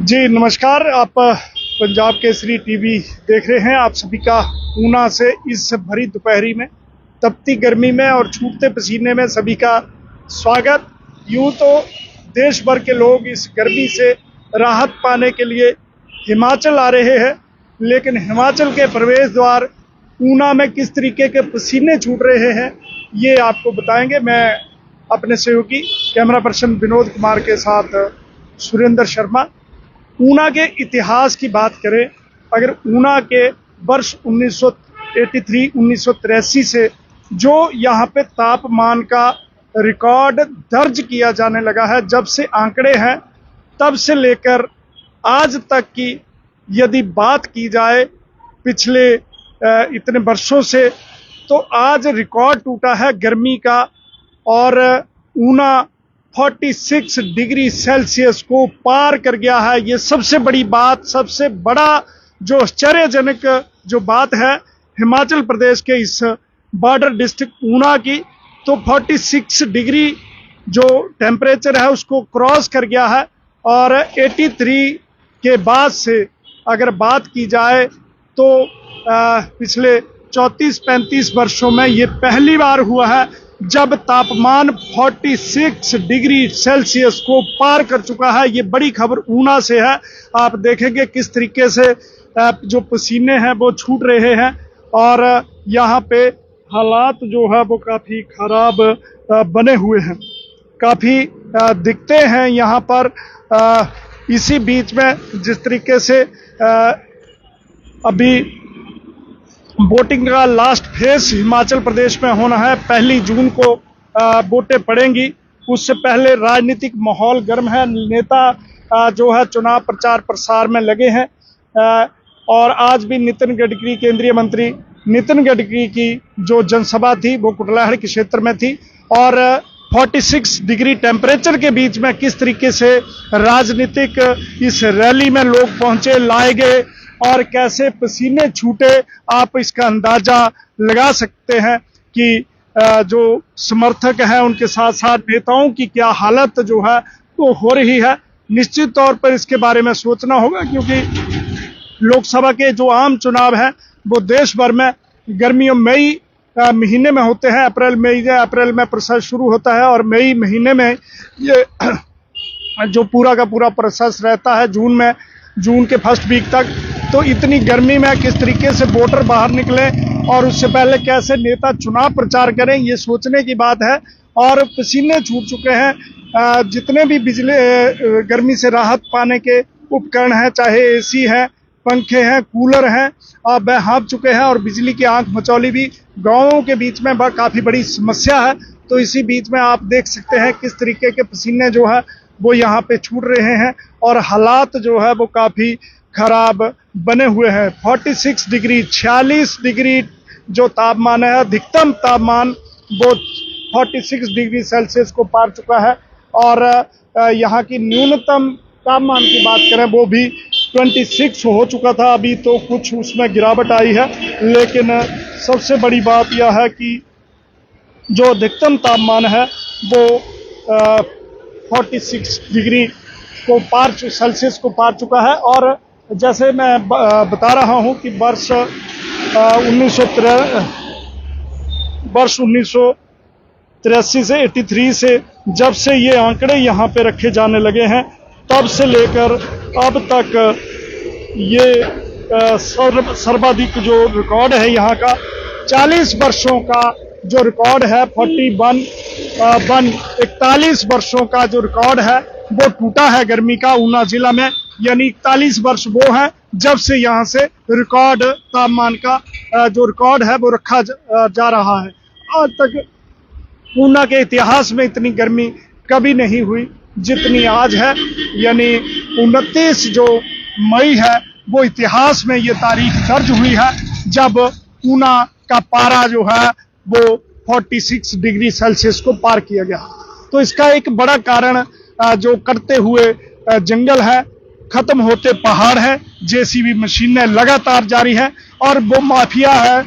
जी नमस्कार। आप पंजाब केसरी टीवी देख रहे हैं। आप सभी का ऊना से इस भरी दोपहरी में, तपती गर्मी में और छूटते पसीने में सभी का स्वागत। यूं तो देश भर के लोग इस गर्मी से राहत पाने के लिए हिमाचल आ रहे हैं, लेकिन हिमाचल के प्रवेश द्वार ऊना में किस तरीके के पसीने छूट रहे हैं ये आपको बताएंगे। मैं अपने सहयोगी कैमरा पर्सन विनोद कुमार के साथ सुरेंद्र शर्मा। ऊना के इतिहास की बात करें, अगर ऊना के वर्ष 1983-1983 से जो यहाँ पे तापमान का रिकॉर्ड दर्ज किया जाने लगा है, जब से आंकड़े हैं तब से लेकर आज तक की यदि बात की जाए पिछले इतने वर्षों से, तो आज रिकॉर्ड टूटा है गर्मी का और ऊना 46 डिग्री सेल्सियस को पार कर गया है। ये सबसे बड़ी बात, सबसे बड़ा जो आश्चर्यजनक जो बात है हिमाचल प्रदेश के इस बॉर्डर डिस्ट्रिक्ट ऊना की, तो 46 डिग्री जो टेम्परेचर है उसको क्रॉस कर गया है। और 83 के बाद से अगर बात की जाए तो पिछले 34-35 वर्षों में ये पहली बार हुआ है जब तापमान 46 डिग्री सेल्सियस को पार कर चुका है। ये बड़ी खबर ऊना से है। आप देखेंगे किस तरीके से जो पसीने हैं वो छूट रहे हैं और यहाँ पे हालात जो है वो काफ़ी खराब बने हुए हैं, काफ़ी दिखते हैं यहाँ पर। इसी बीच में जिस तरीके से अभी वोटिंग का लास्ट फेज हिमाचल प्रदेश में होना है, 1 जून को वोटें पड़ेंगी। उससे पहले राजनीतिक माहौल गर्म है, नेता जो है चुनाव प्रचार प्रसार में लगे हैं। और आज भी नितिन गडकरी, केंद्रीय मंत्री नितिन गडकरी की जो जनसभा थी वो कुटलैहड़ के क्षेत्र में थी और 46 डिग्री टेम्परेचर के बीच में किस तरीके से राजनीतिक इस रैली में लोग पहुंचे, लाए गए और कैसे पसीने छूटे, आप इसका अंदाजा लगा सकते हैं कि जो समर्थक हैं उनके साथ साथ नेताओं की क्या हालत जो है वो हो रही है। निश्चित तौर पर इसके बारे में सोचना होगा, क्योंकि लोकसभा के जो आम चुनाव हैं वो देश भर में गर्मियों मई महीने में होते हैं। अप्रैल में प्रोसेस शुरू होता है और मई महीने में ये जो पूरा का पूरा प्रोसेस रहता है जून के फर्स्ट वीक तक। तो इतनी गर्मी में किस तरीके से वोटर बाहर निकले और उससे पहले कैसे नेता चुनाव प्रचार करें, ये सोचने की बात है। और पसीने छूट चुके हैं। जितने भी बिजली गर्मी से राहत पाने के उपकरण हैं, चाहे एसी है, पंखे हैं, कूलर हैं, वह हाँफ चुके हैं और बिजली की आंख मचौली भी गाँवों के बीच में काफ़ी बड़ी समस्या है। तो इसी बीच में आप देख सकते हैं किस तरीके के पसीने जो है वो यहाँ पे छूट रहे हैं और हालात जो है वो काफ़ी खराब बने हुए हैं। 46 डिग्री 46 डिग्री जो तापमान है, अधिकतम तापमान वो 46 डिग्री सेल्सियस को पार चुका है। और यहाँ की न्यूनतम तापमान की बात करें वो भी 26 हो चुका था, अभी तो कुछ उसमें गिरावट आई है। लेकिन सबसे बड़ी बात यह है कि जो अधिकतम तापमान है वो 46 डिग्री को सेल्सियस को पार चुका है। और जैसे मैं बता रहा हूं कि वर्ष 1983 से 83 से जब से ये आंकड़े यहाँ पे रखे जाने लगे हैं, तब से लेकर अब तक ये सर्वाधिक जो रिकॉर्ड है यहाँ का 40 वर्षों का जो रिकॉर्ड है 41 वर्षों का जो रिकॉर्ड है वो टूटा है गर्मी का ऊना जिला में। यानी 41 वर्ष वो है जब से यहाँ से रिकॉर्ड तापमान का जो रिकॉर्ड है वो रखा जा रहा है। आज तक ऊना के इतिहास में इतनी गर्मी कभी नहीं हुई जितनी आज है। यानी 29 जो मई है वो इतिहास में ये तारीख दर्ज हुई है जब ऊना का पारा जो है वो 46 डिग्री सेल्सियस को पार किया गया। तो इसका एक बड़ा कारण जो कटते हुए जंगल है, खत्म होते पहाड़ है, जेसीबी मशीनें लगातार जारी है और वो माफिया है,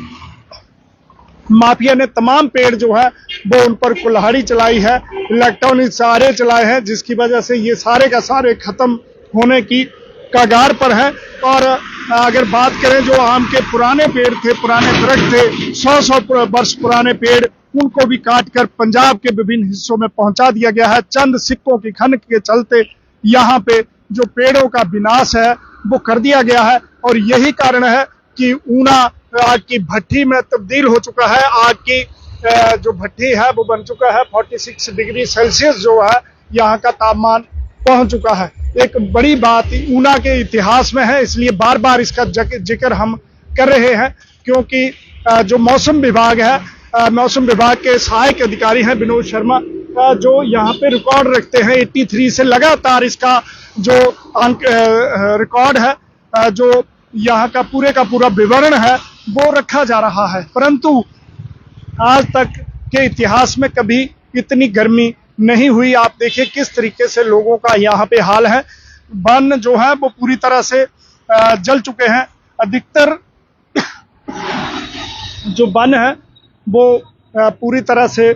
माफिया ने तमाम पेड़ जो है वो उन पर कुल्हाड़ी चलाई है, इलेक्ट्रॉनिक सहारे चलाए हैं, जिसकी वजह से ये सारे का सारे खत्म होने की कगार पर है। और अगर बात करें जो आम के पुराने पेड़ थे, पुराने दरख्त थे, 100 वर्ष पुराने पेड़, उनको भी काटकर पंजाब के विभिन्न हिस्सों में पहुंचा दिया गया है। चंद सिक्कों की खन के चलते यहाँ पे जो पेड़ों का विनाश है वो कर दिया गया है। और यही कारण है कि ऊना आग की भट्टी में तब्दील हो चुका है। आग की जो भट्टी है वो बन चुका है। 46 डिग्री सेल्सियस जो है यहाँ का तापमान पहुंच चुका है। एक बड़ी बात ऊना के इतिहास में है, इसलिए बार बार इसका जिक्र हम कर रहे हैं, क्योंकि जो मौसम विभाग है, मौसम विभाग के सहायक अधिकारी हैं विनोद शर्मा, जो यहाँ पे रिकॉर्ड रखते हैं 83 से लगातार इसका जो अंक रिकॉर्ड है, जो यहाँ का पूरा विवरण है वो रखा जा रहा है। परंतु आज तक के इतिहास में कभी इतनी गर्मी नहीं हुई। आप देखिए किस तरीके से लोगों का यहाँ पे हाल है। वन जो है वो पूरी तरह से जल चुके हैं। अधिकतर जो वन है वो पूरी तरह से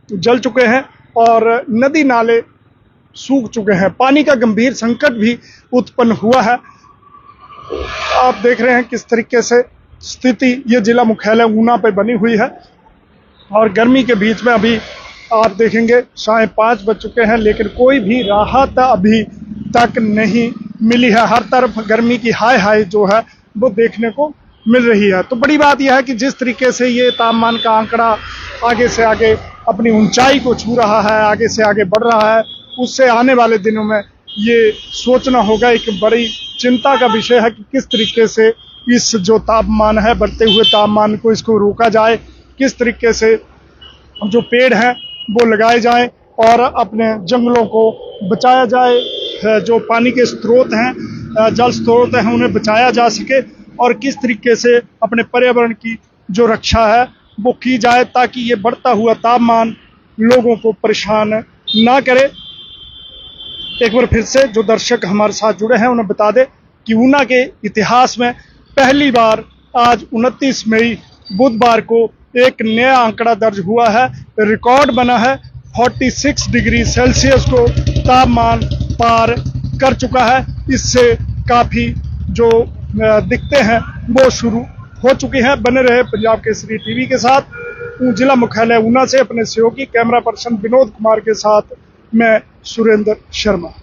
जल चुके हैं और नदी नाले सूख चुके हैं। पानी का गंभीर संकट भी उत्पन्न हुआ है। आप देख रहे हैं किस तरीके से स्थिति ये जिला मुख्यालय ऊना पे बनी हुई है। और गर्मी के बीच में अभी आप देखेंगे 5:30 बज चुके हैं, लेकिन कोई भी राहत अभी तक नहीं मिली है। हर तरफ गर्मी की हाय जो है वो देखने को मिल रही है। तो बड़ी बात यह है कि जिस तरीके से ये तापमान का आंकड़ा आगे से आगे अपनी ऊंचाई को छू रहा है, आगे से आगे बढ़ रहा है, उससे आने वाले दिनों में ये सोचना होगा, एक बड़ी चिंता का विषय है कि किस तरीके से इस जो तापमान है, बढ़ते हुए तापमान को इसको रोका जाए, किस तरीके से जो पेड़ हैं वो लगाए जाएं और अपने जंगलों को बचाया जाए। जो पानी के स्रोत हैं, जल स्रोत हैं, उन्हें बचाया जा सके और किस तरीके से अपने पर्यावरण की जो रक्षा है वो की जाए, ताकि ये बढ़ता हुआ तापमान लोगों को परेशान ना करे। एक बार फिर से जो दर्शक हमारे साथ जुड़े हैं उन्हें बता दें कि ऊना के इतिहास में पहली बार आज 29 मई बुधवार को एक नया आंकड़ा दर्ज हुआ है, रिकॉर्ड बना है। 46 डिग्री सेल्सियस को तापमान पार कर चुका है। इससे काफी जो दिक्कतें हैं वो शुरू हो चुकी हैं। बने रहे पंजाब केसरी टीवी के साथ। जिला मुख्यालय ऊना से अपने सहयोगी कैमरा पर्सन विनोद कुमार के साथ मैं सुरेंद्र शर्मा।